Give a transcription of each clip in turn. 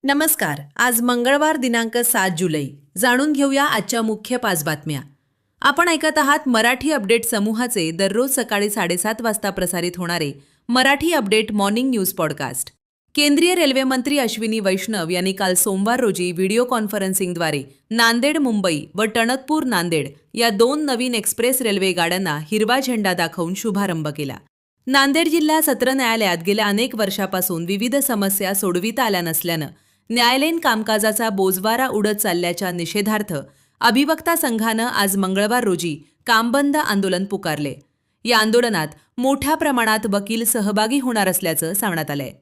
नमस्कार. आज मंगळवार दिनांक 7 जुलै. जाणून घेऊया आजच्या मुख्य 5 बातम्या. आपण ऐकत आहात मराठी अपडेट समूहाचे दररोज सकाळी 7:30 वाजता प्रसारित होणारे Marathi update morning news podcast. केंद्रीय रेल्वे मंत्री अश्विनी वैष्णव यांनी काल सोमवार रोजी व्हिडिओ कॉन्फरन्सिंगद्वारे नांदेड मुंबई व टणकपूर नांदेड या 2 नवीन एक्सप्रेस रेल्वे गाड्यांना हिरवा झेंडा दाखवून शुभारंभ केला. नांदेड जिल्हा सत्र न्यायालयात गेल्या अनेक वर्षापासून विविध समस्या सोडविता आल्या नसल्यानं न्यायालयीन कामकाजाचा बोजवारा उडत चालल्याच्या निषेधार्थ अभिवक्ता संघानं आज मंगळवार रोजी कामबंद आंदोलन पुकारले. या आंदोलनात मोठ्या प्रमाणात वकील सहभागी होणार असल्याचं सांगण्यात आलंय.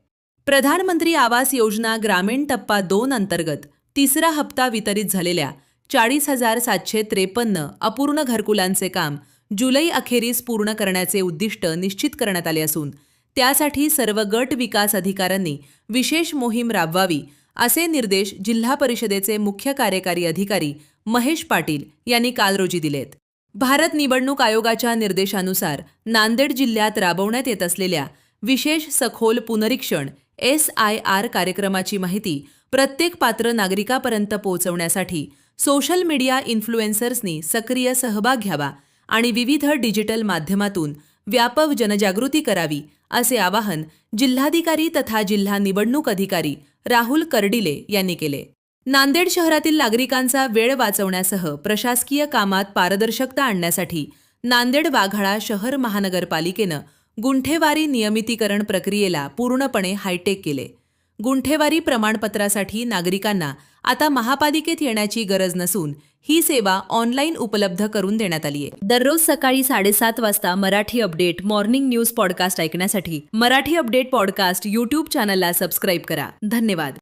प्रधानमंत्री आवास योजना ग्रामीण टप्पा 2 अंतर्गत तिसरा हप्ता वितरित झालेल्या 40,753 अपूर्ण घरकुलांचे काम जुलै अखेरीस पूर्ण करण्याचे उद्दिष्ट निश्चित करण्यात आले असून त्यासाठी सर्व गट विकास अधिकाऱ्यांनी विशेष मोहीम राबवावी असे निर्देश जिल्हा परिषदेचे मुख्य कार्यकारी अधिकारी महेश पाटील यांनी काल रोजी दिलेत. भारत निवडणूक आयोगाच्या निर्देशानुसार नांदेड जिल्ह्यात राबवण्यात येत असलेल्या विशेष सखोल पुनरीक्षण SIR कार्यक्रमाची माहिती प्रत्येक पात्र नागरिकापर्यंत पोहोचवण्यासाठी सोशल मीडिया इन्फ्लुएन्सर्सनी सक्रिय सहभाग घ्यावा आणि विविध डिजिटल माध्यमातून व्यापक जनजागृती करावी असे आवाहन जिल्हाधिकारी तथा जिल्हा निवडणूक अधिकारी राहुल कर्डिले यांनी केले. नांदेड शहरातील नागरिकांचा वेळ वाचवण्यासह प्रशासकीय कामात पारदर्शकता आणण्यासाठी नांदेड वाघाळा शहर महानगरपालिकेनं गुंठेवारी नियमितीकरण प्रक्रियेला पूर्णपणे हायटेक केले. गुंठेवारी प्रमाणपत्रासाठी नागरिकांना आता महापालिकेत येण्याची गरज नसून ही सेवा ऑनलाईन उपलब्ध करून देण्यात आली आहे. दररोज सकाळी 7:30 वाजता Marathi update morning news podcast ऐकण्यासाठी मराठी अपडेट पॉडकास्ट यूट्यूब चॅनलला सबस्क्राईब करा. धन्यवाद.